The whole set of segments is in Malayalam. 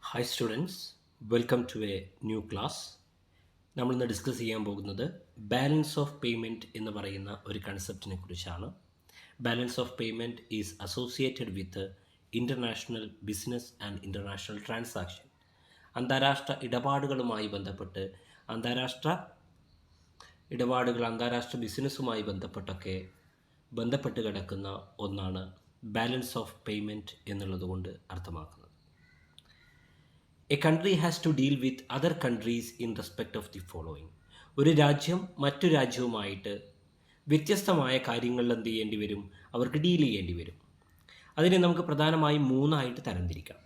Hi students, welcome to a new class. നമ്മളിന്ന് ഡിസ്കസ് ചെയ്യാൻ പോകുന്നത് ബാലൻസ് ഓഫ് പേയ്മെൻറ്റ് എന്ന് പറയുന്ന ഒരു കൺസെപ്റ്റിനെ കുറിച്ചാണ്. Balance of payment is associated with international business and international transaction. അന്താരാഷ്ട്ര ഇടപാടുകളുമായി ബന്ധപ്പെട്ട് അന്താരാഷ്ട്ര ബിസിനസ്സുമായി ബന്ധപ്പെട്ട് കിടക്കുന്ന ഒന്നാണ് ബാലൻസ് ഓഫ് പേയ്മെൻറ്റ് എന്നുള്ളതുകൊണ്ട് അർത്ഥമാക്കുന്നത്. A country has to deal with other countries in respect of the following. ഒരു രാജ്യം മറ്റു രാജ്യവുമായിട്ട് വ്യത്യസ്തമായ കാര്യങ്ങളിൽ എന്ത് ചെയ്യേണ്ടി വരും? അവർക്ക് ഡീൽ ചെയ്യേണ്ടി വരും. അതിനെ നമുക്ക് പ്രധാനമായും മൂന്നായിട്ട് തരംതിരിക്കാം.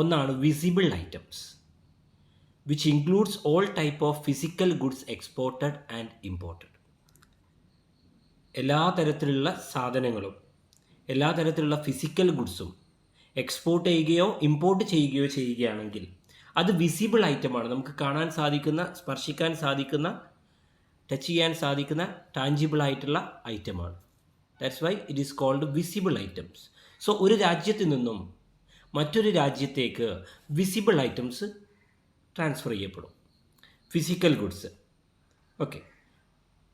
ഒന്നാണ് visible items, which includes all type of physical goods exported and imported. എല്ലാ തരത്തിലുള്ള സാധനങ്ങളും എല്ലാ തരത്തിലുള്ള ഫിസിക്കൽ ഗുഡ്സും എക്സ്പോർട്ട് ചെയ്യുകയോ ഇമ്പോർട്ട് ചെയ്യുകയോ ചെയ്യുകയാണെങ്കിൽ അത് വിസിബിൾ ഐറ്റമാണ്. നമുക്ക് കാണാൻ സാധിക്കുന്ന, സ്പർശിക്കാൻ സാധിക്കുന്ന, ടച്ച് ചെയ്യാൻ സാധിക്കുന്ന ടാഞ്ചിബിൾ ആയിട്ടുള്ള ഐറ്റമാണ്. That's why it is called visible items. So ഒരു രാജ്യത്ത് നിന്നും മറ്റൊരു രാജ്യത്തേക്ക് വിസിബിൾ ഐറ്റംസ് ട്രാൻസ്ഫർ ചെയ്യപ്പെടും, ഫിസിക്കൽ ഗുഡ്സ്. ഓക്കെ,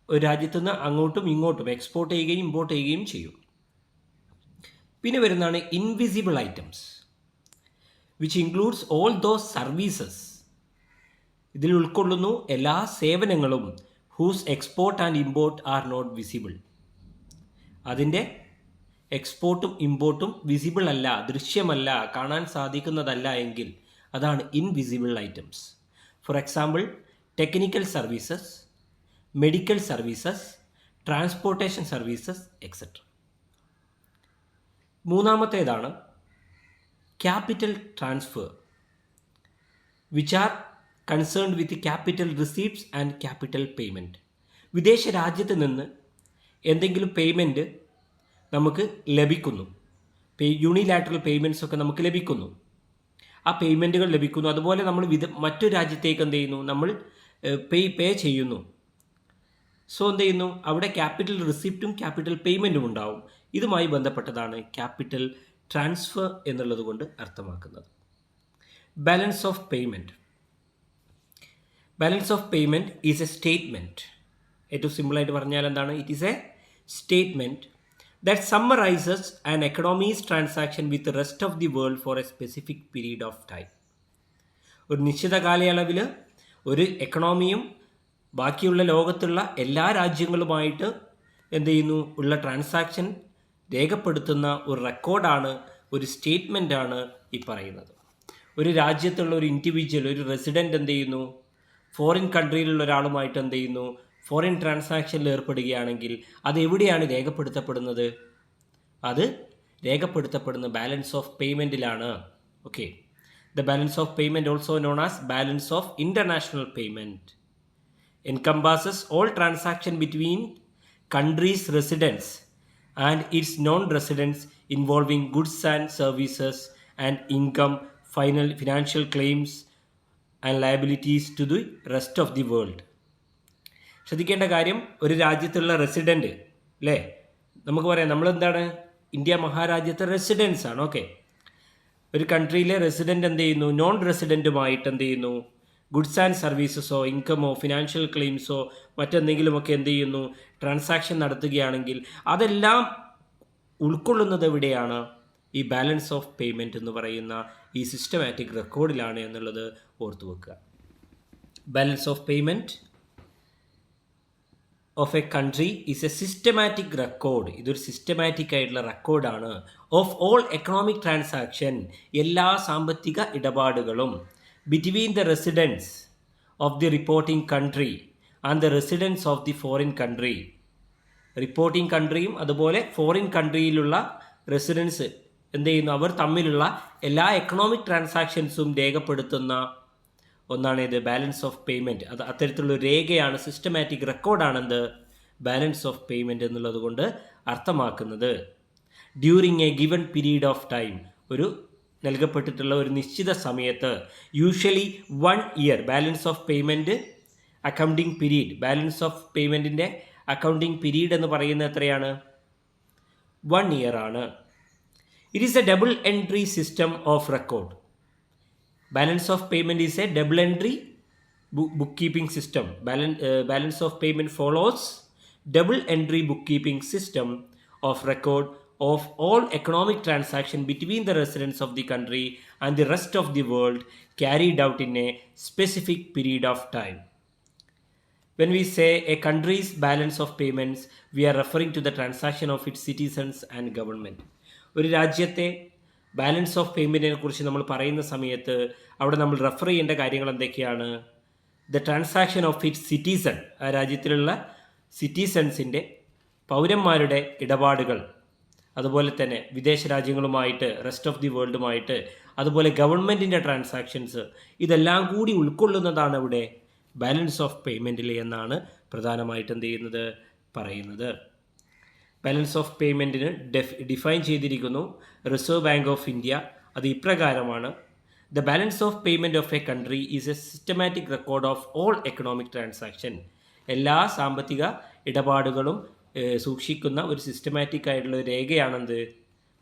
ഒരു രാജ്യത്തു നിന്ന് അങ്ങോട്ടും ഇങ്ങോട്ടും എക്സ്പോർട്ട് ചെയ്യുകയും ഇമ്പോർട്ട് ചെയ്യുകയും ചെയ്യും. പിന്നെ വരുന്നതാണ് invisible items, which includes all those services. ഇതിൽ ഉൾക്കൊള്ളുന്നു എല്ലാ സേവനങ്ങളും whose export and import are not visible. അതിൻ്റെ എക്സ്പോർട്ടും ഇമ്പോർട്ടും വിസിബിൾ അല്ല, ദൃശ്യമല്ല, കാണാൻ സാധിക്കുന്നതല്ല എങ്കിൽ അതാണ് invisible items. For example, technical services, medical services, transportation services etcetera. മൂന്നാമത്തേതാണ് capital transfer, which are concerned with capital receipts and capital payment. വിദേശ രാജ്യത്ത് നിന്ന് എന്തെങ്കിലും പേയ്മെൻറ്റ് നമുക്ക് ലഭിക്കുന്നു, യൂണിലാറ്ററൽ പേയ്മെൻറ്റ്സ് ഒക്കെ നമുക്ക് ലഭിക്കുന്നു, ആ പേയ്മെൻറ്റുകൾ ലഭിക്കുന്നു. അതുപോലെ നമ്മൾ മറ്റു രാജ്യത്തേക്ക് എന്ത് ചെയ്യുന്നു, നമ്മൾ പേ ചെയ്യുന്നു. സോ എന്ത് ചെയ്യുന്നു, അവിടെ ക്യാപിറ്റൽ റിസിപ്റ്റും ക്യാപിറ്റൽ പേയ്മെൻറ്റും ഉണ്ടാവും. ഇതുമായി ബന്ധപ്പെട്ടതാണ് ക്യാപിറ്റൽ ട്രാൻസ്ഫർ എന്നുള്ളത് കൊണ്ട് അർത്ഥമാക്കുന്നത്. Balance of payment. Balance of payment is a statement. ഏറ്റവും സിമ്പിളായിട്ട് പറഞ്ഞാൽ എന്താണ്? It is a statement that summarises an economies transaction with rest of the world four A specific period of time. ഒരു നിശ്ചിത കാലയളവിൽ ഒരു എക്കണോമിയും ബാക്കിയുള്ള ലോകത്തുള്ള എല്ലാ രാജ്യങ്ങളുമായിട്ട് എന്ത് ചെയ്യുന്നു, ഉള്ള ട്രാൻസാക്ഷൻ രേഖപ്പെടുത്തുന്ന ഒരു റെക്കോർഡാണ്, ഒരു സ്റ്റേറ്റ്മെൻറ്റാണ് ഈ പറയുന്നത്. ഒരു രാജ്യത്തുള്ള ഒരു ഇൻഡിവിജ്വൽ, ഒരു റെസിഡൻറ്റ് എന്ത് ചെയ്യുന്നു, ഫോറിൻ കൺട്രിയിലുള്ള ഒരാളുമായിട്ട് എന്ത് ചെയ്യുന്നു, ഫോറിൻ ട്രാൻസാക്ഷനിൽ ഏർപ്പെടുകയാണെങ്കിൽ അത് എവിടെയാണ് രേഖപ്പെടുത്തപ്പെടുന്നത്? അത് രേഖപ്പെടുത്തപ്പെടുന്ന ബാലൻസ് ഓഫ് പേയ്മെൻറ്റിലാണ്. Okay, the balance of payment also known as balance of international payment encompasses all transaction between countries' residents and its non-residents involving goods and services and income, financial claims and liabilities to the rest of the world. ശ്രദ്ധിക്കേണ്ട കാര്യം, ഒരു രാജ്യത്തുള്ള റെസിഡൻറ്റ് അല്ലേ, നമുക്ക് പറയാം നമ്മളെന്താണ്, ഇന്ത്യ മഹാരാജ്യത്തെ റെസിഡൻസ് ആണ്. ഓക്കെ, ഒരു കൺട്രിയിലെ റെസിഡൻറ്റ് എന്ത് ചെയ്യുന്നു, നോൺ റെസിഡൻറ്റുമായിട്ട് എന്ത് ചെയ്യുന്നു, ഗുഡ്സ് ആൻഡ് സർവീസസോ ഇൻകമോ ഫിനാൻഷ്യൽ ക്ലെയിംസോ മറ്റെന്തെങ്കിലുമൊക്കെ എന്ത് ചെയ്യുന്നു, ട്രാൻസാക്ഷൻ നടത്തുകയാണെങ്കിൽ അതെല്ലാം ഉൾക്കൊള്ളുന്നത് എവിടെയാണ്? ഈ ബാലൻസ് ഓഫ് പേയ്മെൻറ്റ് എന്ന് പറയുന്ന ഈ സിസ്റ്റമാറ്റിക് റെക്കോർഡിലാണ് എന്നുള്ളത് ഓർത്തു വെക്കുക. Balance of payment of a country is A systematic record. ഇതൊരു സിസ്റ്റമാറ്റിക് ആയിട്ടുള്ള റെക്കോർഡാണ്. ഓഫ് ഓൾ എക്കണോമിക് ട്രാൻസാക്ഷൻ, എല്ലാ സാമ്പത്തിക ഇടപാടുകളും between the residents of the reporting country and the residents of the foreign country. Reporting കൺട്രിയും അതുപോലെ ഫോറിൻ കൺട്രിയിലുള്ള റെസിഡൻസ് എന്ത് ചെയ്യുന്നു, അവർ തമ്മിലുള്ള എല്ലാ എക്കണോമിക് ട്രാൻസാക്ഷൻസും രേഖപ്പെടുത്തുന്ന ഒന്നാണ് ഇത് ബാലൻസ് ഓഫ് പേയ്മെൻറ്റ്. അത് അത്തരത്തിലുള്ള രേഖയാണ്, സിസ്റ്റമാറ്റിക് റെക്കോർഡാണെന്ത് ബാലൻസ് ഓഫ് പേയ്മെൻറ്റ് എന്നുള്ളത് കൊണ്ട് അർത്ഥമാക്കുന്നത്. During a given period of time, ഒരു നൽകപ്പെട്ടിട്ടുള്ള ഒരു നിശ്ചിത സമയത്ത്, usually 1 year. Balance of payment accounting period, balance of പേയ്മെൻറ്റിൻ്റെ അക്കൗണ്ടിങ് പീരീഡ് എന്ന് പറയുന്നത് എത്രയാണ്? 1 ഇയർ ആണ്. It is a double entry system of record. Balance of payment is a double entry bookkeeping system. Balance of payment follows double entry bookkeeping system of record of all economic transaction between the residents of the country and the rest of the world carried out in a specific period of time. When we say a country's balance of payments, we are referring to the transaction of its citizens and government. ഒരു രാജ്യത്തെ ബാലൻസ് ഓഫ് പേയ്മെൻറ്റിനെ കുറിച്ച് നമ്മൾ പറയുന്ന സമയത്ത് അവിടെ നമ്മൾ റെഫർ ചെയ്യേണ്ട കാര്യങ്ങൾ എന്തൊക്കെയാണ്? The transaction of its citizen, ആ രാജ്യത്തിലുള്ള സിറ്റിസൺസിൻ്റെ പൗരന്മാരുടെ ഇടപാടുകൾ, അതുപോലെ തന്നെ വിദേശ രാജ്യങ്ങളുമായിട്ട്, റെസ്റ്റ് ഓഫ് ദി വേൾഡുമായിട്ട്, അതുപോലെ ഗവൺമെൻറ്റിൻ്റെ ട്രാൻസാക്ഷൻസ്, ഇതെല്ലാം കൂടി ഉൾക്കൊള്ളുന്നതാണ് ഇവിടെ ബാലൻസ് ഓഫ് പേയ്മെൻറ്റിൽ എന്നാണ് പ്രധാനമായിട്ട് എന്ത് ചെയ്യുന്നത് പറയുന്നത്. ബാലൻസ് ഓഫ് പേയ്മെൻറ്റിന് ഡിഫൈൻ ചെയ്തിരിക്കുന്നു റിസർവ് ബാങ്ക് ഓഫ് ഇന്ത്യ. അത് ഇപ്രകാരമാണ്: the balance of payment of a country is A systematic record of all economic transaction. എല്ലാ സാമ്പത്തിക ഇടപാടുകളും സൂക്ഷിക്കുന്ന ഒരു സിസ്റ്റമാറ്റിക് ആയിട്ടുള്ള ഒരു രേഖയാണെന്ത്,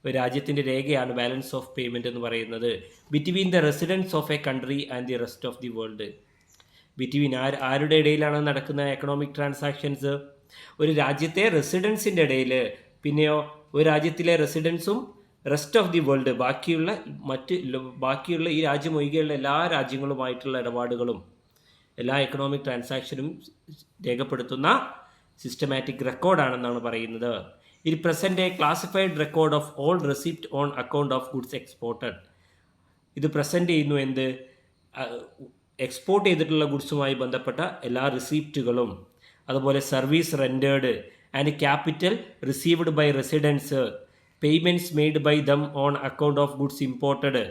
ഒരു രാജ്യത്തിൻ്റെ രേഖയാണ് ബാലൻസ് ഓഫ് പേയ്മെൻറ്റ് എന്ന് പറയുന്നത്. Between the residents of a country and the rest of the world. Between ആരുടെ ഇടയിലാണ് നടക്കുന്ന എക്കണോമിക് ട്രാൻസാക്ഷൻസ്? ഒരു രാജ്യത്തെ റെസിഡൻസിൻ്റെ ഇടയിൽ, പിന്നെയോ ഒരു രാജ്യത്തിലെ റെസിഡൻസും റെസ്റ്റ് ഓഫ് ദി വേൾഡ്, ബാക്കിയുള്ള ഈ രാജ്യം ഒഴികെയുള്ള എല്ലാ രാജ്യങ്ങളുമായിട്ടുള്ള ഇടപാടുകളും എല്ലാ എക്കണോമിക് ട്രാൻസാക്ഷനും രേഖപ്പെടുത്തുന്ന സിസ്റ്റമാറ്റിക് റെക്കോർഡാണെന്നാണ് പറയുന്നത്. It present a classified record of all receipt on account of goods exported. ഇത് പ്രസൻറ്റ് ചെയ്യുന്നു എന്ത്? എക്സ്പോർട്ട് ചെയ്തിട്ടുള്ള ഗുഡ്സുമായി ബന്ധപ്പെട്ട എല്ലാ റിസീപ്റ്റുകളും, അതുപോലെ service rendered and capital received by residents, payments made by them on account of goods imported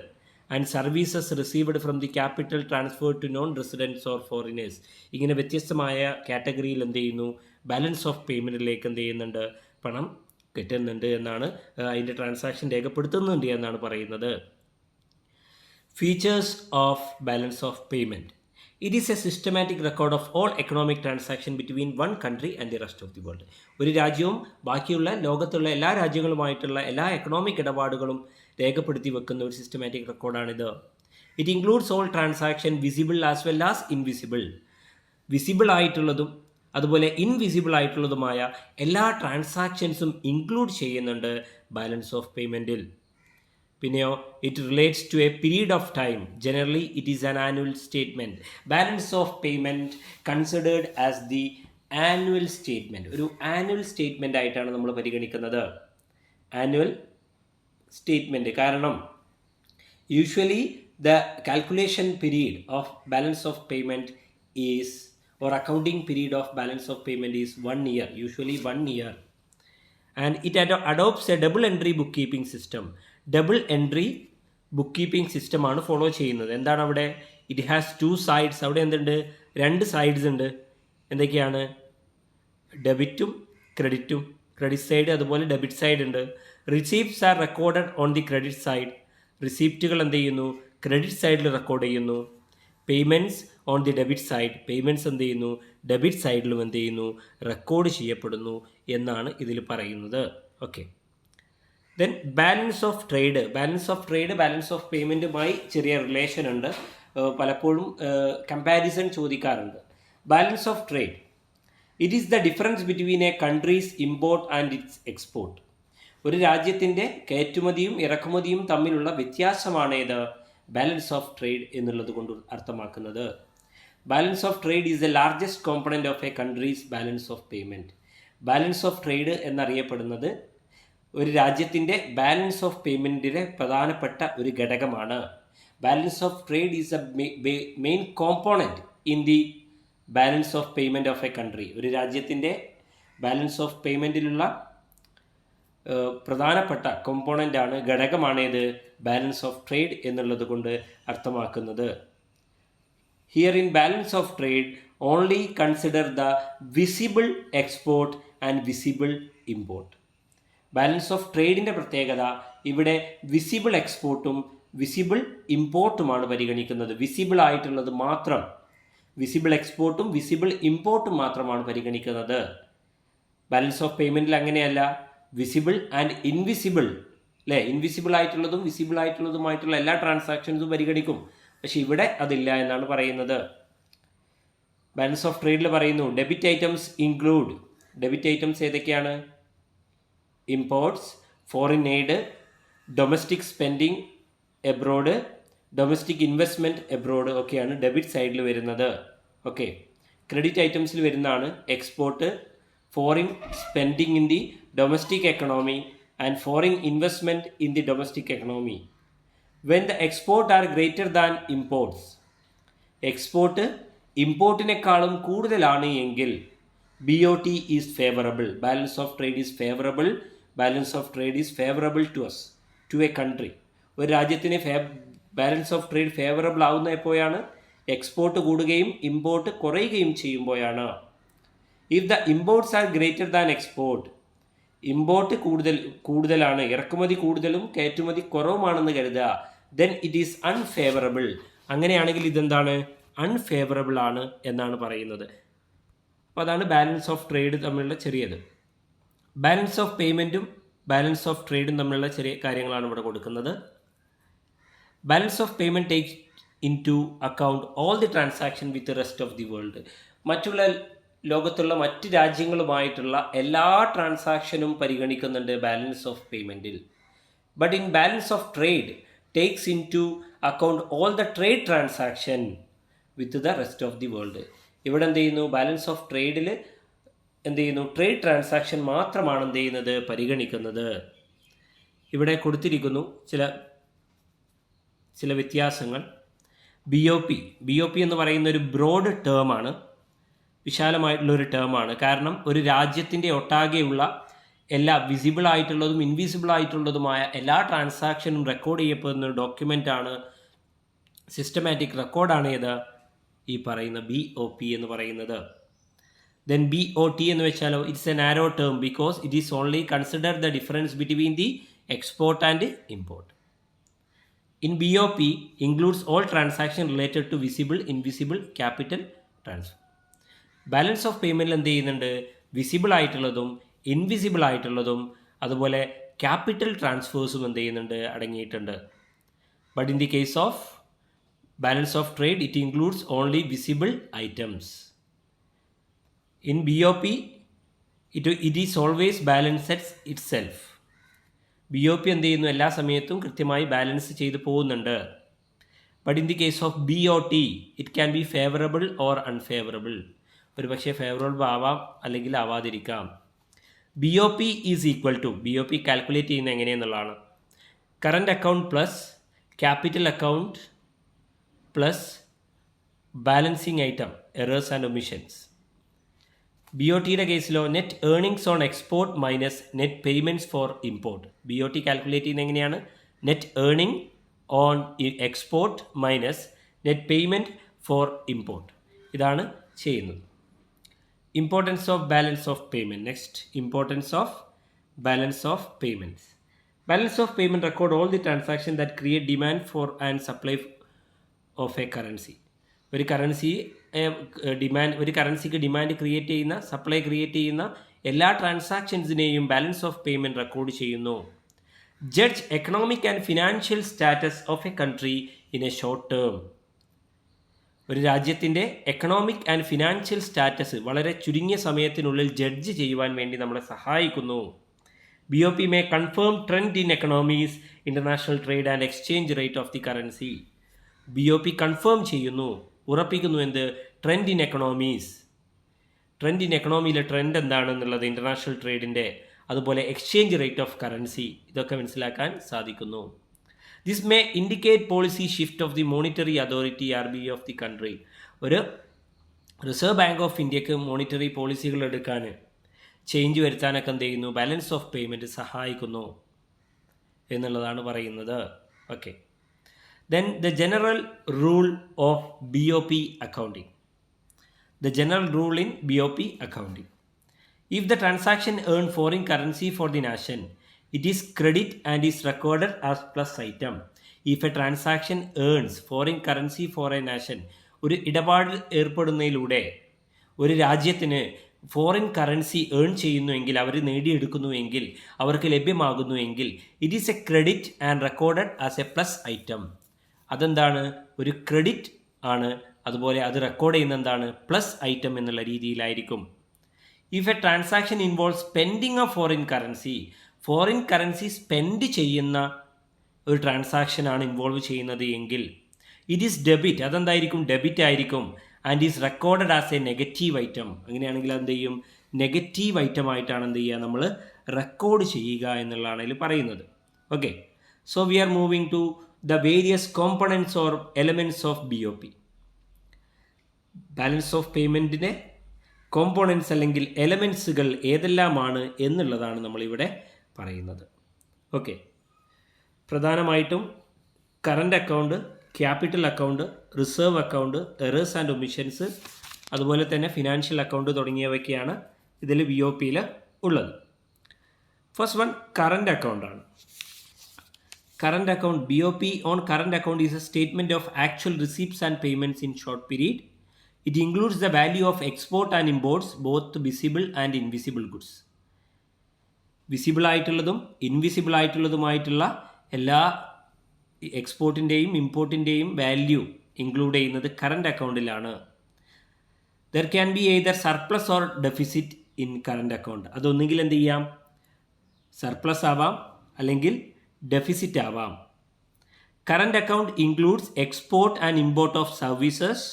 and services received from the capital transferred to non residents or foreigners. ഇങ്ങനെ വ്യത്യസ്തമായ കാറ്റഗറിയിൽ എന്ത് ചെയ്യുന്നു? ബാലൻസ് ഓഫ് പേയ്മെൻറ്റിലേക്ക് എന്ത് ചെയ്യുന്നുണ്ട്? പണം കിട്ടുന്നുണ്ട് എന്നാണ്, അതിൻ്റെ ട്രാൻസാക്ഷൻ രേഖപ്പെടുത്തുന്നുണ്ട് എന്നാണ് പറയുന്നത്. Features of balance of payment. It is a systematic record of all economic transaction between one country and the rest of the world. ഒരു രാജ്യവും ബാക്കിയുള്ള ലോകത്തുള്ള എല്ലാ രാജ്യങ്ങളുമായിട്ടുള്ള എല്ലാ എക്കണോമിക് ഇടപാടുകളും രേഖപ്പെടുത്തി വെക്കുന്ന ഒരു സിസ്റ്റമാറ്റിക് റെക്കോർഡാണിത്. It includes all transaction visible as well as invisible. Visible ആയിട്ടുള്ളതും അതുപോലെ ഇൻവിസിബിൾ ആയിട്ടുള്ളതുമായ എല്ലാ ട്രാൻസാക്ഷൻസും ഇൻക്ലൂഡ് ചെയ്യുന്നുണ്ട് ബാലൻസ് ഓഫ് പേയ്മെൻറ്റിൽ. പിന്നെയോ it relates to a period of time. Generally it is an annual statement. Balance of payment considered as the annual statement. ഒരു ആനുവൽ സ്റ്റേറ്റ്മെൻ്റ് ആയിട്ടാണ് നമ്മൾ പരിഗണിക്കുന്നത്. ആനുവൽ സ്റ്റേറ്റ്മെൻറ്റ് കാരണം usually the calculation period of balance of payment is or accounting period of balance of payment is 1 year, usually 1 year, and it adopts a double entry bookkeeping system. Double entry bookkeeping system ആണ് ഫോളോ ചെയ്യുന്നത്. എന്താണ് അവിടെ? It has 2 sides. അവിടെ എന്തുണ്ട്? 2 sides ഉണ്ട്. എന്തൊക്കെയാണ്? ഡെബിറ്റും ക്രെഡിറ്റും. ക്രെഡിറ്റ് സൈഡ് അതുപോലെ ഡെബിറ്റ് സൈഡ് ഉണ്ട്. Receipts are recorded on the credit side. റിസീപ്റ്റുകൾ എന്ത് ചെയ്യുന്നു? ക്രെഡിറ്റ് സൈഡിൽ റെക്കോർഡ് ചെയ്യുന്നു. Payments on the debit side. Payments എന്ത് ചെയ്യുന്നു? ഡെബിറ്റ് സൈഡിലും എന്ത് ചെയ്യുന്നു? റെക്കോർഡ് ചെയ്യപ്പെടുന്നു എന്നാണ് ഇതിൽ പറയുന്നത്. Okay, then balance of trade. Balance of trade balance of പേയ്മെൻറ്റുമായി ചെറിയ റിലേഷൻ ഉണ്ട്. പലപ്പോഴും കമ്പാരിസൺ ചോദിക്കാറുണ്ട്. Balance of trade, it is the difference between a country's import and its export. ഒരു രാജ്യത്തിൻ്റെ കയറ്റുമതിയും ഇറക്കുമതിയും തമ്മിലുള്ള വ്യത്യാസമാണ് ഇത് ബാലൻസ് ഓഫ് ട്രേഡ് എന്നുള്ളത് കൊണ്ട് അർത്ഥമാക്കുന്നത്. Balance of trade is the largest component of A countries balance of payment. Balance of trade എന്നറിയപ്പെടുന്നത് ഒരു രാജ്യത്തിൻ്റെ ബാലൻസ് ഓഫ് പേയ്മെൻറ്റിലെ പ്രധാനപ്പെട്ട ഒരു ഘടകമാണ്. Balance of trade is A main component in the balance of payment of a country. ഒരു രാജ്യത്തിൻ്റെ ബാലൻസ് ഓഫ് പേയ്മെൻറ്റിലുള്ള പ്രധാനപ്പെട്ട കോമ്പോണൻ്റാണ്, ഘടകമാണ് ഇത് ബാലൻസ് ഓഫ് ട്രേഡ് എന്നുള്ളത് കൊണ്ട് അർത്ഥമാക്കുന്നത്. Here in balance of trade only consider the visible export and visible import. Balance of ട്രേഡിൻ്റെ പ്രത്യേകത ഇവിടെ വിസിബിൾ എക്സ്പോർട്ടും വിസിബിൾ ഇമ്പോർട്ടുമാണ് പരിഗണിക്കുന്നത്. വിസിബിൾ ആയിട്ടുള്ളത് മാത്രം, വിസിബിൾ എക്സ്പോർട്ടും വിസിബിൾ ഇമ്പോർട്ടും മാത്രമാണ് പരിഗണിക്കുന്നത്. ബാലൻസ് ഓഫ് പേയ്മെൻറ്റിൽ അങ്ങനെയല്ല. വിസിബിൾ ആൻഡ് ഇൻവിസിബിൾ, അല്ലേ? ഇൻവിസിബിൾ ആയിട്ടുള്ളതും വിസിബിൾ ആയിട്ടുള്ളതുമായിട്ടുള്ള എല്ലാ ട്രാൻസാക്ഷൻസും പരിഗണിക്കും. പക്ഷെ ഇവിടെ അതില്ല എന്നാണ് പറയുന്നത്. ബാലൻസ് ഓഫ് ട്രേഡിൽ പറയുന്നു debit items include, debit items ഏതൊക്കെയാണ്? Imports, foreign aid, domestic spending abroad, domestic investment abroad ഒക്കെയാണ് ഡെബിറ്റ് സൈഡിൽ വരുന്നത്. ഓക്കെ, ക്രെഡിറ്റ് ഐറ്റംസിൽ വരുന്നതാണ് export, foreign spending in the domestic economy and foreign investment in the domestic economy. When the export are greater than imports, export ഇമ്പോർട്ടിനേക്കാളും കൂടുതലാണ് എങ്കിൽ BOT is favourable, balance of trade is favourable, balance of trade is favourable to us, to a country. ഒരു രാജ്യത്തിന് ബാലൻസ് ഓഫ് ട്രേഡ് ഫേവറബിൾ ആവുന്ന എപ്പോഴാണ്? എക്സ്പോർട്ട് കൂടുകയും ഇമ്പോർട്ട് കുറയുകയും ചെയ്യുമ്പോഴാണ്. If the imports are greater than export, import കൂടുതലാണ്, ഇറക്കുമതി കൂടുതലും കയറ്റുമതി കുറവുമാണെന്ന് കരുതുക, ദെൻ ഇറ്റ് ഈസ് അൺഫേവറബിൾ. അങ്ങനെയാണെങ്കിൽ ഇതെന്താണ്? അൺഫേവറബിൾ ആണ് എന്നാണ് പറയുന്നത്. അപ്പോൾ അതാണ് ബാലൻസ് ഓഫ് ട്രേഡ് തമ്മിലുള്ള ചെറിയത്. ബാലൻസ് ഓഫ് പേയ്മെൻറ്റും ബാലൻസ് ഓഫ് ട്രേഡും തമ്മിലുള്ള ചെറിയ കാര്യങ്ങളാണ് ഇവിടെ കൊടുക്കുന്നത്. Balance of payment takes into account all the transaction with rest of the world. മറ്റുള്ള ലോകത്തുള്ള മറ്റ് രാജ്യങ്ങളുമായിട്ടുള്ള എല്ലാ ട്രാൻസാക്ഷനും പരിഗണിക്കുന്നുണ്ട് ബാലൻസ് ഓഫ് പേയ്മെൻറ്റിൽ. But in balance of trade takes into account all the trade transaction with the rest of the world. ഇവിടെ എന്ത് ചെയ്യുന്നു? ബാലൻസ് ഓഫ് ട്രേഡിൽ എന്ത് ചെയ്യുന്നു? ട്രേഡ് ട്രാൻസാക്ഷൻ മാത്രമാണ് എന്ത് ചെയ്യുന്നത്? പരിഗണിക്കുന്നത്. ഇവിടെ കൊടുത്തിരിക്കുന്നു ചില വ്യത്യാസങ്ങൾ. BOP എന്ന് പറയുന്ന ഒരു ബ്രോഡ് ടേമാണ്, വിശാലമായിട്ടുള്ളൊരു ടേമാണ്. കാരണം ഒരു രാജ്യത്തിൻ്റെ ഒട്ടാകെയുള്ള എല്ലാ വിസിബിൾ ആയിട്ടുള്ളതും ഇൻവിസിബിൾ ആയിട്ടുള്ളതുമായ എല്ലാ ട്രാൻസാക്ഷനും റെക്കോർഡ് ചെയ്യപ്പെടുന്ന ഒരു ഡോക്യുമെൻ്റാണ്, സിസ്റ്റമാറ്റിക് റെക്കോർഡാണ് ഏത്? ഈ പറയുന്ന BOP എന്ന് പറയുന്നത്. ദെൻ BOT എന്ന് വെച്ചാലോ, it's A narrow term because it is only consider the difference between the export and import. In BOP includes all transactions related to visible, invisible, capital transfer. Balance of പേയ്മെൻറ്റിൽ എന്ത് ചെയ്യുന്നുണ്ട്? വിസിബിൾ ആയിട്ടുള്ളതും ഇൻവിസിബിൾ ആയിട്ടുള്ളതും അതുപോലെ ക്യാപിറ്റൽ ട്രാൻസ്ഫേഴ്സും എന്ത് ചെയ്യുന്നുണ്ട്? അടങ്ങിയിട്ടുണ്ട്. But in the case of balance of trade it includes only visible items. In BOP it is always balanced itself. BOP എന്ത് ചെയ്യുന്നു? എല്ലാ സമയത്തും കൃത്യമായി ബാലൻസ് ചെയ്ത് പോകുന്നുണ്ട്. But in the case of BOT it can be favourable or unfavourable. ഒരു പക്ഷേ ഫേവറബിൾ ആവാം അല്ലെങ്കിൽ ആവാതിരിക്കാം. BOP is equal to, BOP calculate ചെയ്യുന്നത് എങ്ങനെയെന്നുള്ളതാണ്, current account plus capital account plus balancing item errors and omissions. BOTയുടെ കേസിലോ net earnings on export minus net payments for import. BOT calculate ചെയ്യുന്നത് എങ്ങനെയാണ്? Net earning on export minus net payment for import. ഇതാണ് ചെയ്യുന്നത്. Importance of balance of payment. Next, importance of balance of payments. Balance of payment record all the transaction that create demand for and supply of A currency. ഒരു കറൻസിക്ക് ഡിമാൻഡ് ക്രിയേറ്റ് ചെയ്യുന്ന, സപ്ലൈ ക്രിയേറ്റ് ചെയ്യുന്ന എല്ലാ ട്രാൻസാക്ഷൻസിനെയും ബാലൻസ് ഓഫ് പേയ്മെൻറ്റ് റെക്കോർഡ് ചെയ്യുന്നു. Judge economic and financial status of a country in A short term. ഒരു രാജ്യത്തിൻ്റെ എക്കണോമിക് ആൻഡ് ഫിനാൻഷ്യൽ സ്റ്റാറ്റസ് വളരെ ചുരുങ്ങിയ സമയത്തിനുള്ളിൽ ജഡ്ജ് ചെയ്യുവാൻ വേണ്ടി നമ്മളെ സഹായിക്കുന്നു. BOP may confirm trend in economies, international trade and exchange rate of the currency. BOP confirm ചെയ്യുന്നു, ഉറപ്പിക്കുന്നു എന്ത്? Trend in economies. Trend in എക്കണോമിയിലെ ട്രെൻഡ് എന്താണെന്നുള്ളത്, ഇൻ്റർനാഷണൽ ട്രേഡിൻ്റെ, അതുപോലെ എക്സ്ചേഞ്ച് റേറ്റ് ഓഫ് കറൻസി, ഇതൊക്കെ മനസ്സിലാക്കാൻ സാധിക്കുന്നു. This may indicate policy shift of the monetary authority RBI of the country. ഒരു റിസർവ് ബാങ്ക് ഓഫ് ഇന്ത്യക്ക് മോണിറ്ററി പോളിസികൾ എടുക്കാൻ, ചേഞ്ച് വരുത്താനൊക്കെ എന്ത് ചെയ്യുന്നു? ബാലൻസ് ഓഫ് പേയ്മെൻറ്റ് സഹായിക്കുന്നു എന്നുള്ളതാണ് പറയുന്നത്. Okay, then the general rule of BOP accounting. The general rule in BOP accounting. If the transaction earn foreign currency for the nation, it is credit and is recorded as plus item. If a transaction earns foreign currency for a nation, ഒരു ഇടപാടിൽ ഏർപ്പെടുന്നതിലൂടെ ഒരു രാജ്യത്തിന് ഫോറിൻ കറൻസി ഏൺ ചെയ്യുന്നുവെങ്കിൽ, അവർ നേടിയെടുക്കുന്നുവെങ്കിൽ, അവർക്ക് ലഭ്യമാകുന്നുവെങ്കിൽ, it is a credit and recorded as a plus item. അതെന്താണ്? ഒരു ക്രെഡിറ്റ് ആണ്. അതുപോലെ അത് റെക്കോർഡ് ചെയ്യുന്ന എന്താണ്, പ്ലസ് ഐറ്റം എന്നുള്ള രീതിയിലായിരിക്കും. If A transaction involve spending of foreign currency spend ചെയ്യുന്ന ഒരു ട്രാൻസാക്ഷൻ ആണ് ഇൻവോൾവ് ചെയ്യുന്നത് എങ്കിൽ ഇറ്റ് ഈസ് ഡെബിറ്റ്, അതെന്തായിരിക്കും, ഡെബിറ്റ് ആയിരിക്കും. And is recorded as A negative item. അങ്ങനെയാണെങ്കിൽ എന്ത് ചെയ്യും, നെഗറ്റീവ് ഐറ്റം ആയിട്ടാണ് എന്ത് ചെയ്യുക, നമ്മൾ റെക്കോർഡ് ചെയ്യുക എന്നുള്ളതാണ് ഇതിൽ പറയുന്നത്. Okay, so we are moving to the various components or elements of BOP. Balance of പേയ്മെൻറ്റിൻ്റെ കോമ്പോണൻസ് അല്ലെങ്കിൽ എലമെൻസുകൾ ഏതെല്ലാമാണ് എന്നുള്ളതാണ് നമ്മളിവിടെ പറയുന്നത്. ഓക്കെ, പ്രധാനമായിട്ടും current account, capital account, reserve account, errors and omissions, അതുപോലെ തന്നെ ഫിനാൻഷ്യൽ അക്കൗണ്ട് തുടങ്ങിയവയൊക്കെയാണ് ഇതിൽ BOPയിൽ ഉള്ളത്. ഫസ്റ്റ് വൺ കറണ്ട് അക്കൗണ്ടാണ്. Current account, BOP on current account is a statement of actual receipts and payments in short period. It includes the value of export and imports, both visible and invisible goods. Visible ആയിട്ടുള്ളതും ഇൻവിസിബിൾ ആയിട്ടുള്ളതുമായിട്ടുള്ള എല്ലാ എക്സ്പോർട്ടിൻ്റെയും ഇമ്പോർട്ടിൻ്റെയും വാല്യൂ ഇൻക്ലൂഡ് ചെയ്യുന്നത് കറണ്ട് അക്കൗണ്ടിലാണ്. There can be either surplus or deficit in current account. അതൊന്നുകിൽ എന്ത് ചെയ്യാം, സർപ്ലസ് ആവാം അല്ലെങ്കിൽ ഡെഫിസിറ്റ് ആവാം. Current account includes export and import of services,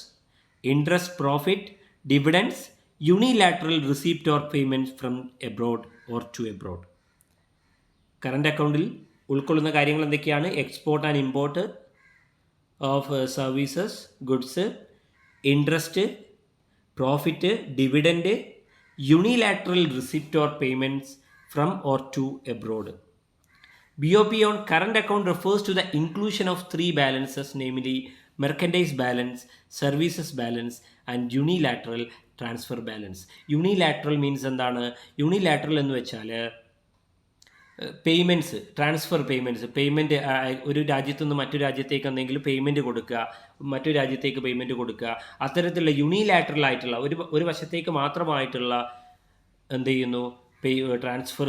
interest, profit, dividends, unilateral receipt or payments from abroad or to abroad. Current അക്കൗണ്ടിൽ ഉൾക്കൊള്ളുന്ന കാര്യങ്ങൾ എന്തൊക്കെയാണ്, export and import of services, goods, interest, profit, dividend, unilateral receipt or payments from or to abroad. BOP on current account refers to the inclusion of three balances, namely merchandise balance, services balance and unilateral transfer balance. Unilateral means എന്താണ്, യൂണിലാറ്ററൽ എന്ന് വെച്ചാൽ പേയ്മെൻറ്റ്സ്, ട്രാൻസ്ഫർ പേയ്മെൻറ്റ് ഒരു രാജ്യത്തു നിന്ന് മറ്റു രാജ്യത്തേക്ക് എന്തെങ്കിലും പേയ്മെൻറ്റ് കൊടുക്കുക, മറ്റു രാജ്യത്തേക്ക് പേയ്മെൻറ്റ് കൊടുക്കുക, അത്തരത്തിലുള്ള യൂണിലാറ്ററൽ ആയിട്ടുള്ള ഒരു വശത്തേക്ക് മാത്രമായിട്ടുള്ള എന്ത് ചെയ്യുന്നു, ട്രാൻസ്ഫർ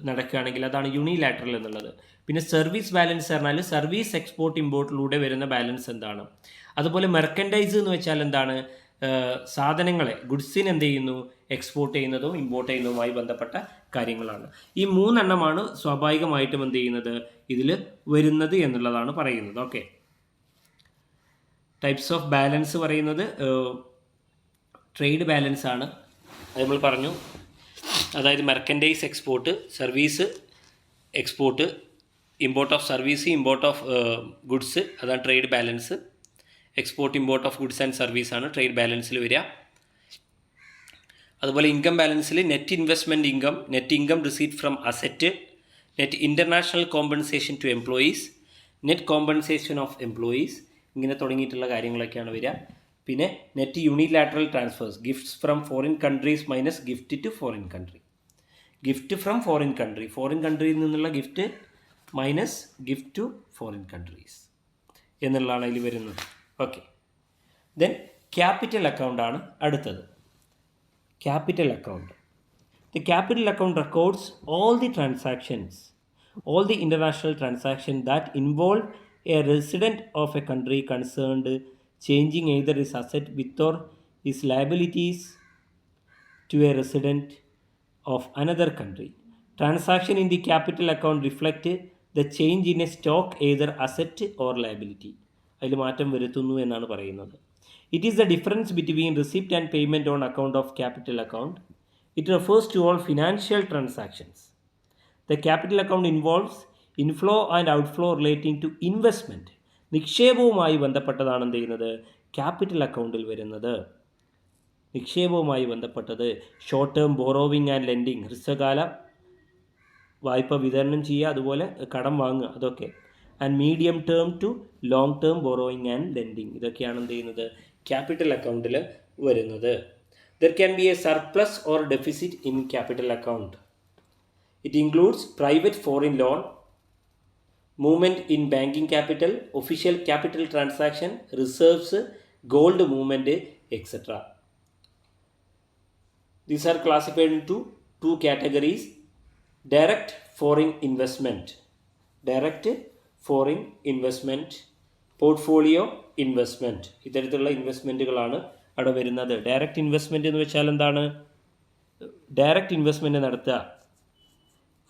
നടക്കുകയാണെങ്കിൽ അതാണ് യൂണിലാറ്ററൽ എന്നുള്ളത്. പിന്നെ സർവീസ് ബാലൻസ് പറഞ്ഞാൽ സർവീസ് എക്സ്പോർട്ട് ഇമ്പോർട്ടിലൂടെ വരുന്ന ബാലൻസ് എന്താണ്. അതുപോലെ മെർക്കൻഡൈസ് എന്ന് വെച്ചാൽ എന്താണ്, സാധനങ്ങളെ, ഗുഡ്സിന് എന്ത് ചെയ്യുന്നു, എക്സ്പോർട്ട് ചെയ്യുന്നതും ഇമ്പോർട്ട് ചെയ്യുന്നതുമായി ബന്ധപ്പെട്ട കാര്യങ്ങളാണ്. ഈ മൂന്നെണ്ണമാണ് സ്വാഭാവികമായിട്ടും എന്ത് ചെയ്യുന്നത്, ഇതിൽ വരുന്നത് എന്നുള്ളതാണ് പറയുന്നത്. ഓക്കെ, ടൈപ്സ് ഓഫ് ബാലൻസ് പറയുന്നത് ട്രേഡ് ബാലൻസ് ആണ്. അത് നമ്മൾ പറഞ്ഞു, അതായത് merchandise export, service export, import of service, import of goods, അതാണ് trade balance. Export import of goods and service ആണ് ട്രേഡ് ബാലൻസിൽ വരിക. അതുപോലെ ഇൻകം ബാലൻസിൽ net investment income, net income receipt from asset, net international compensation to employees, net compensation of employees, ഇങ്ങനെ തുടങ്ങിയിട്ടുള്ള കാര്യങ്ങളൊക്കെയാണ് വരിക. പിന്നെ net unilateral transfers, gifts from foreign countries minus gift to foreign country, gift from foreign country, foreign കൺട്രിയിൽ നിന്നുള്ള gift minus gift to foreign countries എന്നുള്ളതാണ് അതിൽ വരുന്നത്. ഓക്കെ, ദെൻ ക്യാപിറ്റൽ അക്കൗണ്ടാണ് അടുത്തത്. Capital account, the capital account records all the transactions, all the international transactions that involve a resident of a country concerned changing either his asset with or his liabilities to a resident of another country. Transaction in the capital account reflect the change in a stock, either asset or liability. അതിൽ മാറ്റം വരുത്തുന്നു എന്നാണ് പറയുന്നത്. It is the difference between receipt and payment on account of capital account. It refers to all financial transactions. The capital account involves inflow and outflow relating to investment. നിക്ഷേപവുമായി ബന്ധപ്പെട്ടതാണ് എന്ത് ചെയ്യുന്നത്, ക്യാപിറ്റൽ അക്കൗണ്ടിൽ വരുന്നത്. നിക്ഷേപവുമായി ബന്ധപ്പെട്ടത് short term borrowing and lending, ഹ്രസ്വകാല വായ്പ വിതരണം ചെയ്യുക, അതുപോലെ കടം വാങ്ങുക, അതൊക്കെ. And medium term two long term borrowing and lending, ഇതൊക്കെയാണ് എന്ത് ചെയ്യുന്നത്, ക്യാപിറ്റൽ അക്കൗണ്ടിൽ വരുന്നത്. There can B A surplus or deficit in capital account. It includes private foreign loan, movement in banking capital, official capital transaction, reserves, gold movement, etc. These are classified into two categories: direct foreign investment, portfolio investment. ഇത്തരത്തിലുള്ള ഇൻവെസ്റ്റ്മെൻറ്റുകളാണ് അവിടെ വരുന്നത്. ഡയറക്റ്റ് ഇൻവെസ്റ്റ്മെൻറ്റ് എന്ന് വെച്ചാൽ എന്താണ്? ഡയറക്റ്റ് ഇൻവെസ്റ്റ്മെൻറ്റ് നടത്തുക.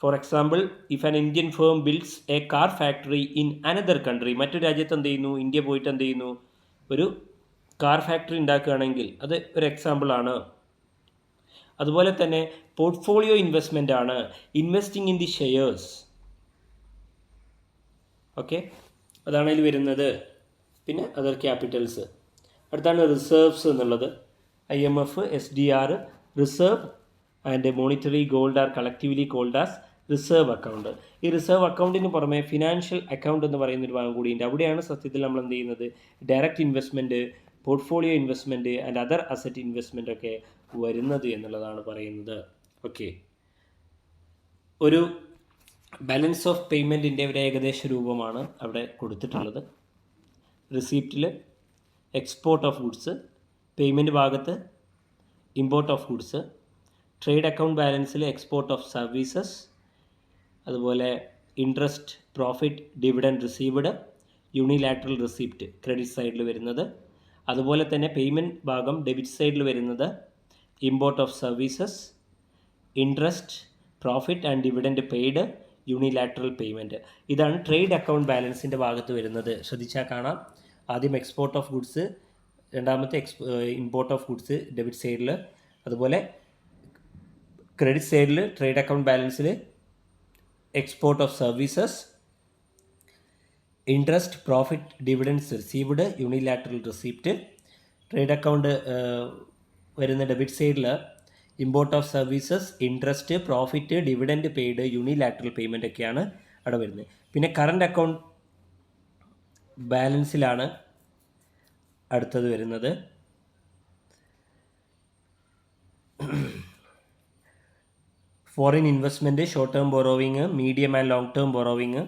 For example, if an Indian firm builds A car factory in another country, മറ്റൊരു രാജ്യത്ത് എന്ത് ചെയ്യുന്നു? ഇന്ത്യ പോയിട്ട് എന്ത് ചെയ്യുന്നു? ഒരു കാർ ഫാക്ടറി ഉണ്ടാക്കുകയാണെങ്കിൽ അത് ഒരു എക്സാമ്പിളാണ്. അതുപോലെ തന്നെ പോർട്ട്ഫോളിയോ ഇൻവെസ്റ്റ്മെൻ്റ് ആണ്, investing in the shares. Okay, അതാണ് അതിൽ വരുന്നത്. പിന്നെ അതർ ക്യാപിറ്റൽസ്. അടുത്താണ് റിസർവ്സ് എന്നുള്ളത്. IMF, SDR, reserve and monetary gold are collectively called as reserve account. ഈ റിസർവ് അക്കൗണ്ടിന് പുറമെ ഫിനാൻഷ്യൽ അക്കൗണ്ട് എന്ന് പറയുന്നൊരു ഭാഗം കൂടിയുണ്ട്. അവിടെയാണ് സത്യത്തിൽ നമ്മൾ എന്ത് ചെയ്യുന്നത്? Direct investment, portfolio investment and other asset investment ഒക്കെ വരുന്നത് എന്നുള്ളതാണ് പറയുന്നത്. ഓക്കെ, ഒരു ബാലൻസ് ഓഫ് പേയ്മെൻറ്റിൻ്റെ ഒരു ഏകദേശ രൂപമാണ് അവിടെ കൊടുത്തിട്ടുള്ളത്. റിസീപ്റ്റിൽ എക്സ്പോർട്ട് ഓഫ് ഗുഡ്സ്, പേയ്മെൻറ്റ് ഭാഗത്ത് import of goods, trade account ബാലൻസിൽ എക്സ്പോർട്ട് ഓഫ് സർവീസസ്, അതുപോലെ interest, profit, dividend received, unilateral receipt credit സൈഡിൽ വരുന്നത്. അതുപോലെ തന്നെ പേയ്മെൻറ്റ് ഭാഗം ഡെബിറ്റ് സൈഡിൽ വരുന്നത് import of services, interest, profit and dividend paid, unilateral payment. ഇതാണ് ട്രേഡ് അക്കൗണ്ട് ബാലൻസിൻ്റെ ഭാഗത്ത് വരുന്നത്. ശ്രദ്ധിച്ചാൽ കാണാം, ആദ്യം എക്സ്പോർട്ട് ഓഫ് ഗുഡ്സ്, രണ്ടാമത്തെ ഇമ്പോർട്ട് ഓഫ് ഗുഡ്സ് ഡെബിറ്റ് സൈഡിൽ, അതുപോലെ ക്രെഡിറ്റ് സൈഡിൽ ട്രേഡ് അക്കൗണ്ട് ബാലൻസിൽ export of services, interest, profit, dividends received, unilateral receipt. Trade account വരുന്ന ഡെബിറ്റ് സൈഡിൽ import of services, interest, profit, dividend paid, unilateral payment ഒക്കെയാണ് അവിടെ വരുന്നത്. പിന്നെ കറണ്ട് അക്കൗണ്ട് ബാലൻസിലാണ് അടുത്തത് വരുന്നത്. Foreign investment, short term borrowing, medium and long term borrowing,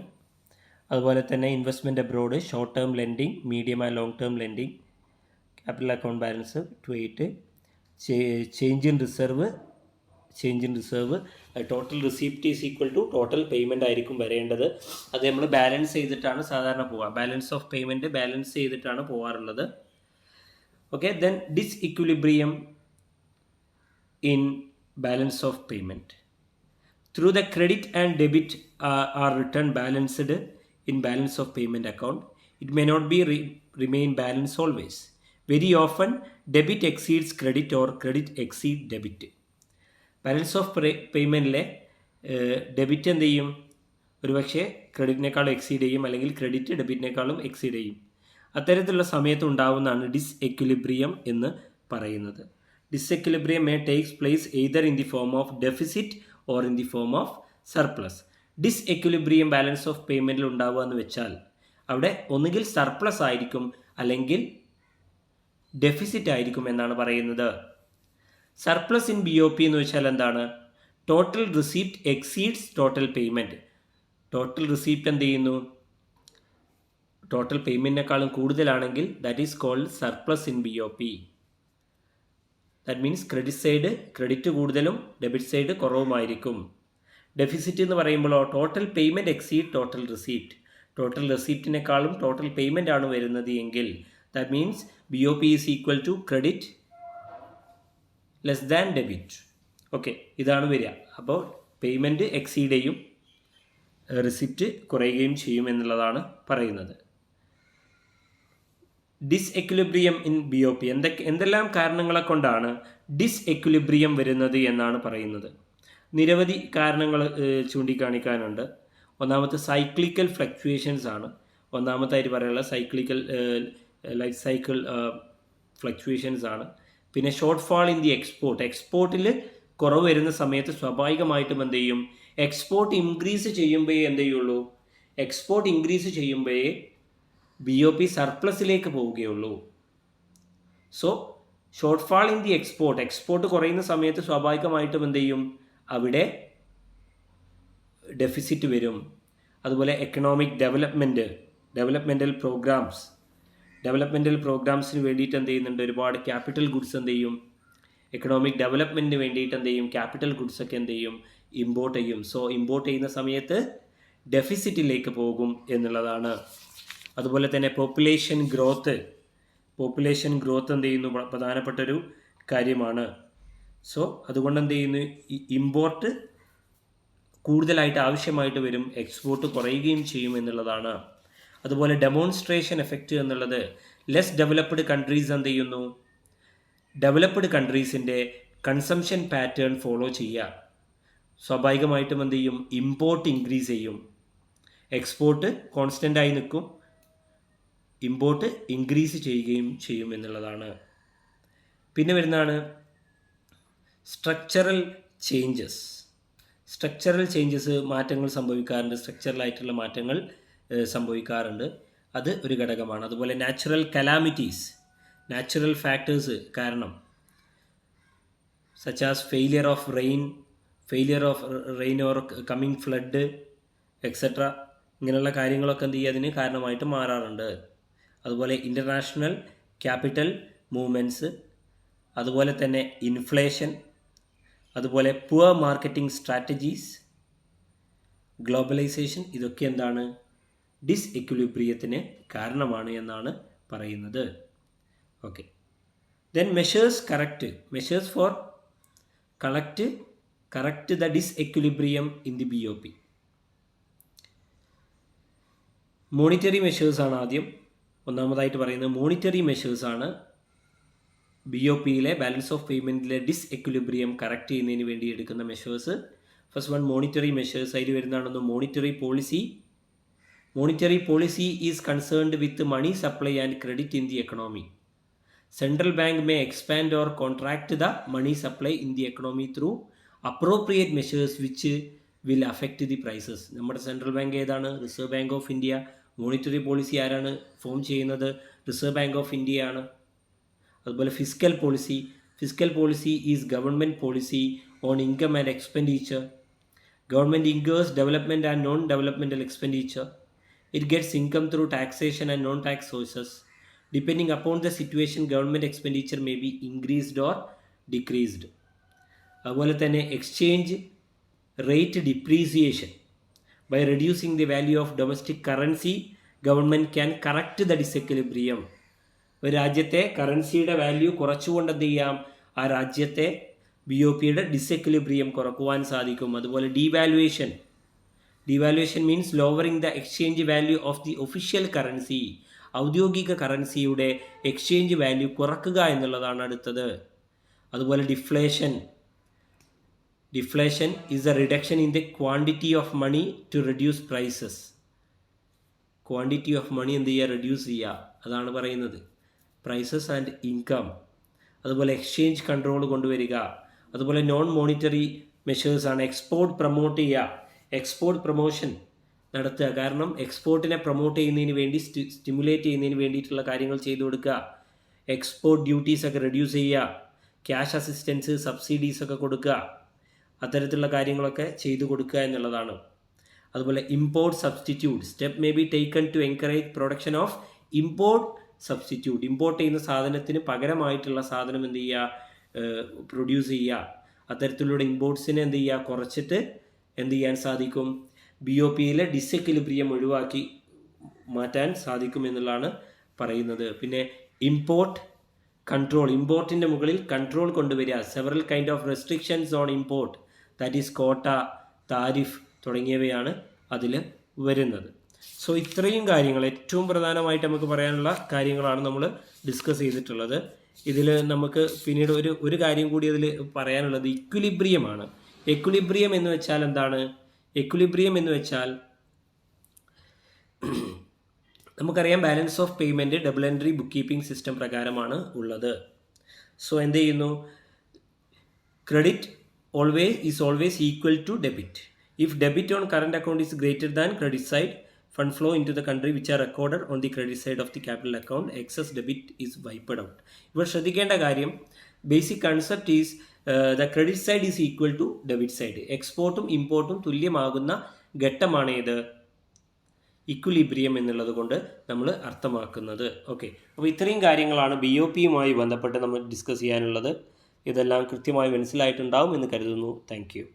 അതുപോലെ തന്നെ investment abroad, short term lending, medium and long term lending. Capital account balance to 8. Change in reserve, total receipt is equal to total payment ആയിരിക്കും വരേണ്ടത്. അത് നമ്മൾ ബാലൻസ് ചെയ്തിട്ടാണ് സാധാരണ പോവുക. ബാലൻസ് ഓഫ് പേയ്മെൻറ്റ് ബാലൻസ് ചെയ്തിട്ടാണ് പോകാറുള്ളത്. Okay, then disequilibrium in balance of payment. Through the credit and debit are written balanced in balance of payment account. It may not be remain balanced always. Very often debit exceeds credit or credit exceed debit. Balance of പേയ്മെൻറ്റിലെ ഡെബിറ്റ് എന്ത് ചെയ്യും? ഒരുപക്ഷെ ക്രെഡിറ്റിനേക്കാളും എക്സീഡ് ചെയ്യും, അല്ലെങ്കിൽ ക്രെഡിറ്റ് ഡെബിറ്റിനേക്കാളും എക്സീഡ് ചെയ്യും. അത്തരത്തിലുള്ള സമയത്ത് ഉണ്ടാകുന്നതാണ് ഡിസ്എക്വിലിബ്രിയം എന്ന് പറയുന്നത്. Disequilibrium may takes place either in the form of deficit or in the form of surplus. Disequilibrium balance of പേയ്മെൻറ്റിൽ ഉണ്ടാവുക എന്ന് വെച്ചാൽ അവിടെ ഒന്നുകിൽ സർപ്ലസ് ആയിരിക്കും, അല്ലെങ്കിൽ ഡെഫിസിറ്റ് ആയിരിക്കും എന്നാണ് പറയുന്നത്. സർപ്ലസ് ഇൻ BOP എന്ന് വെച്ചാൽ എന്താണ്? Total receipt exceeds total payment. Total receipt എന്ത് ചെയ്യുന്നു? ടോട്ടൽ പേയ്മെൻറ്റിനേക്കാളും കൂടുതലാണെങ്കിൽ that is called surplus in BOP. That means credit side credit കൂടുതലും ഡെബിറ്റ് സൈഡ് കുറവുമായിരിക്കും. ഡെഫിസിറ്റ് എന്ന് പറയുമ്പോഴോ total payment exceed total receipt. Total റിസീപ്റ്റിനേക്കാളും ടോട്ടൽ പേയ്മെൻ്റ് ആണ് വരുന്നത് എങ്കിൽ that means BOP is equal to credit less than debit. Okay, ഇതാണ് വരിക. അപ്പോൾ പേയ്മെൻറ്റ് എക്സീഡ് ചെയ്യും, റിസിപ്റ്റ് കുറയുകയും ചെയ്യും എന്നുള്ളതാണ് പറയുന്നത്. ഡിസ്എക്വിലിബ്രിയം ഇൻ BOP എന്തെല്ലാം കാരണങ്ങളെ കൊണ്ടാണ് ഡിസ്എക്വിലിബ്രിയം വരുന്നത് എന്നാണ് പറയുന്നത്. നിരവധി കാരണങ്ങൾ ചൂണ്ടിക്കാണിക്കാനുണ്ട്. ഒന്നാമത്തെ സൈക്ലിക്കൽ ഫ്ലക്ച്വേഷൻസ് ആണ്. ഒന്നാമത്തായിട്ട് പറയാനുള്ള സൈക്ലിക്കൽ ലൈഫ് സൈക്കിൾ ഫ്ലക്ച്വേഷൻസ് ആണ്. പിന്നെ ഷോർട്ട് ഫാൾ ഇൻ ദി എക്സ്പോർട്ടിൽ കുറവ് വരുന്ന സമയത്ത് സ്വാഭാവികമായിട്ടും എന്ത് ചെയ്യും? എക്സ്പോർട്ട് ഇൻക്രീസ് ചെയ്യുമ്പോഴേ എന്ത് ചെയ്യുള്ളൂ? എക്സ്പോർട്ട് ഇൻക്രീസ് ചെയ്യുമ്പോഴേ BOP സർപ്ലസിലേക്ക് പോവുകയുള്ളൂ. So short fall in the export കുറയുന്ന സമയത്ത് സ്വാഭാവികമായിട്ടും എന്ത് ചെയ്യും? അവിടെ ഡെഫിസിറ്റ് വരും. അതുപോലെ എക്കണോമിക് ഡെവലപ്മെൻറ്റൽ പ്രോഗ്രാംസിന് വേണ്ടിയിട്ട് എന്ത് ചെയ്യുന്നുണ്ട്? ഒരുപാട് ക്യാപിറ്റൽ ഗുഡ്സ് എന്ത് ചെയ്യും? എക്കണോമിക് ഡെവലപ്മെൻറ്റിന് വേണ്ടിയിട്ട് എന്ത് ചെയ്യും? ക്യാപിറ്റൽ ഗുഡ്സ് ഒക്കെ എന്ത് ചെയ്യും? ഇമ്പോർട്ട് ചെയ്യും. സോ ഇമ്പോർട്ട് ചെയ്യുന്ന സമയത്ത് ഡെഫിസിറ്റിലേക്ക് പോകും എന്നുള്ളതാണ്. അതുപോലെ തന്നെ പോപ്പുലേഷൻ ഗ്രോത്ത് എന്ത് ചെയ്യുന്നു, പ്രധാനപ്പെട്ടൊരു കാര്യമാണ്. സോ അതുകൊണ്ട് എന്ത് ചെയ്യുന്നു, ഇമ്പോർട്ട് കൂടുതലായിട്ട് ആവശ്യമായിട്ട് വരും, എക്സ്പോർട്ട് കുറയുകയും ചെയ്യും എന്നുള്ളതാണ്. അതുപോലെ ഡെമോൺസ്ട്രേഷൻ എഫക്റ്റ് എന്നുള്ളത് ലെസ് ഡെവലപ്ഡ് കൺട്രീസ് എന്ത് ചെയ്യുന്നു, ഡെവലപ്ഡ് കൺട്രീസിൻ്റെ കൺസംഷൻ പാറ്റേൺ ഫോളോ ചെയ്യുക. സ്വാഭാവികമായിട്ടും എന്ത് ചെയ്യും, ഇമ്പോർട്ട് ഇൻക്രീസ് ചെയ്യും. എക്സ്പോർട്ട് കോൺസ്റ്റൻ്റായി നിൽക്കും, ഇമ്പോർട്ട് ഇൻക്രീസ് ചെയ്യുകയും ചെയ്യും എന്നുള്ളതാണ്. പിന്നെ വരുന്നതാണ് സ്ട്രക്ചറൽ ചേഞ്ചസ്. മാറ്റങ്ങൾ സംഭവിക്കാറുണ്ട്, സ്ട്രക്ചറലായിട്ടുള്ള മാറ്റങ്ങൾ സംഭവിക്കാറുണ്ട്. അത് ഒരു ഘടകമാണ്. അതുപോലെ നാച്ചുറൽ കലാമിറ്റീസ്, നാച്ചുറൽ ഫാക്ടേഴ്സ് കാരണം, such as failure of rain or coming flood etcetera, ഇങ്ങനെയുള്ള കാര്യങ്ങളൊക്കെ എന്ത് ചെയ്യുക അതിന് കാരണമായിട്ട് മാറാറുണ്ട്. അതുപോലെ ഇൻ്റർനാഷണൽ ക്യാപിറ്റൽ മൂവ്മെൻറ്റ്സ്, അതുപോലെ തന്നെ ഇൻഫ്ലേഷൻ, അതുപോലെ പുവർ മാർക്കറ്റിംഗ് സ്ട്രാറ്റജീസ്, ഗ്ലോബലൈസേഷൻ, ഇതൊക്കെ എന്താണ്, ഡിസ്ഇക്വിലിബ്രിയത്തിന് കാരണമാണ് എന്നാണ് പറയുന്നത്. Okay, then measures for correct the disequilibrium in the BOP. Monetary മെഷേഴ്സാണ് ആദ്യം. ഒന്നാമതായിട്ട് പറയുന്നത് മോണിറ്ററി മെഷേഴ്സാണ് BOPയിലെ ബാലൻസ് ഓഫ് പേയ്മെൻറ്റിലെ ഡിസ്ഇക്വിലിബ്രിയം കറക്റ്റ് ചെയ്യുന്നതിന് വേണ്ടി എടുക്കുന്ന measures. First one monetary measures. അതിൽ വരുന്നതാണെന്ന് monetary policy is concerned with money supply and credit in the economy. Central bank may expand or contract the money supply in the economy through appropriate measures which will affect the prices. നമ്മുടെ സെൻട്രൽ ബാങ്ക് ഏതാണ്? Reserve bank of India. Monetary policy ആരാണ് ഫോം ചെയ്യുന്നത്? റിസർവ് ബാങ്ക് ഓഫ് ഇന്ത്യ ആണ്. അതുപോലെ fiscal policy is government policy on income and expenditure. Government incurs development and non developmental expenditure. It gets income through taxation and non tax sources. Depending upon the situation, government expenditure may be increased or decreased. അതുപോലെ തന്നെ exchange rate depreciation. By reducing the value of domestic currency, government can correct the disequilibrium. ഒരു രാജ്യത്തെ കറൻസിയുടെ വാല്യൂ കുറച്ചുകൊണ്ട് എന്ത് ചെയ്യാം, ആ രാജ്യത്തെ BOPയുടെ ഡിസെക്വിലിബ്രിയം കുറക്കുവാൻ സാധിക്കും. അതുപോലെ devaluation means lowering the exchange value of the official currency. ഔദ്യോഗിക കറൻസിയുടെ എക്സ്ചേഞ്ച് വാല്യൂ കുറക്കുക എന്നുള്ളതാണ് അടുത്തത്. അതുപോലെ deflation is a reduction in the quantity of money to reduce prices. Quantity of money എന്ത് ചെയ്യുക, റെഡ്യൂസ് ചെയ്യുക, അതാണ് പറയുന്നത്. Prices and income. അതുപോലെ എക്സ്ചേഞ്ച് കൺട്രോൾ കൊണ്ടുവരിക. അതുപോലെ നോൺ മോണിറ്ററി മെഷേഴ്സാണ് എക്സ്പോർട്ട് പ്രൊമോട്ട് ചെയ്യുക, എക്സ്പോർട്ട് പ്രൊമോഷൻ നടത്തുക. കാരണം എക്സ്പോർട്ടിനെ പ്രൊമോട്ട് ചെയ്യുന്നതിന് വേണ്ടി, സ്റ്റിമുലേറ്റ് ചെയ്യുന്നതിന് വേണ്ടിയിട്ടുള്ള കാര്യങ്ങൾ ചെയ്തു കൊടുക്കുക. എക്സ്പോർട്ട് ഡ്യൂട്ടീസ് ഒക്കെ റെഡ്യൂസ് ചെയ്യുക, ക്യാഷ് അസിസ്റ്റൻസ്, സബ്സിഡീസ് ഒക്കെ കൊടുക്കുക, അത്തരത്തിലുള്ള കാര്യങ്ങളൊക്കെ ചെയ്തു കൊടുക്കുക എന്നുള്ളതാണ്. അതുപോലെ import substitute. Step may be taken to encourage production of import substitute. Import ചെയ്യുന്ന സാധനത്തിന് പകരമായിട്ടുള്ള സാധനം എന്ത് ചെയ്യുക, പ്രൊഡ്യൂസ് ചെയ്യുക. അത്തരത്തിലുള്ള ഇമ്പോർട്ട്സിനെ എന്ത് ചെയ്യുക, കുറച്ചിട്ട് എന്ത് ചെയ്യാൻ സാധിക്കും, BOPയിലെ ഡിസെക്വിലിബ്രിയം ഒഴിവാക്കി മാറ്റാൻ സാധിക്കും എന്നുള്ളതാണ് പറയുന്നത്. പിന്നെ ഇമ്പോർട്ട് കൺട്രോൾ, ഇമ്പോർട്ടിൻ്റെ മുകളിൽ കൺട്രോൾ കൊണ്ടുവരിക. Several kind of restrictions on import, that is കോട്ട, താരിഫ് തുടങ്ങിയവയാണ് അതിൽ വരുന്നത്. സോ ഇത്രയും കാര്യങ്ങൾ, ഏറ്റവും പ്രധാനമായിട്ട് നമുക്ക് പറയാനുള്ള കാര്യങ്ങളാണ് നമ്മൾ ഡിസ്കസ് ചെയ്തിട്ടുള്ളത്. ഇതിൽ നമുക്ക് പിന്നീട് ഒരു കാര്യം കൂടി അതിൽ പറയാനുള്ളത് ഇക്വിലിബ്രിയമാണ്. എക്വിലിബ്രിയം എന്ന് വെച്ചാൽ എന്താണ്? എക്വിലിബ്രിയം എന്ന് വെച്ചാൽ നമുക്കറിയാം balance of payment double entry book keeping system പ്രകാരമാണ് ഉള്ളത്. സോ എന്ത് ചെയ്യുന്നു, credit is always equal to debit. If debit on current account is greater than credit side, fund flow into the country which are recorded on the credit side of the capital account, excess debit is wiped out. ഇവിടെ ശ്രദ്ധിക്കേണ്ട കാര്യം, basic concept is the credit side is equal to debit side. എക്സ്പോർട്ടും ഇമ്പോർട്ടും തുല്യമാകുന്ന ഘട്ടമാണ് ഇത് ഇക്വിലിബ്രിയം എന്നുള്ളത് കൊണ്ട് നമ്മൾ അർത്ഥമാക്കുന്നത്. ഓക്കെ, അപ്പോൾ ഇത്രയും കാര്യങ്ങളാണ് BOPയുമായി ബന്ധപ്പെട്ട് നമ്മൾ ഡിസ്കസ് ചെയ്യാനുള്ളത്. ഇതെല്ലാം കൃത്യമായി മനസ്സിലായിട്ടുണ്ടാവും എന്ന് കരുതുന്നു. Thank you.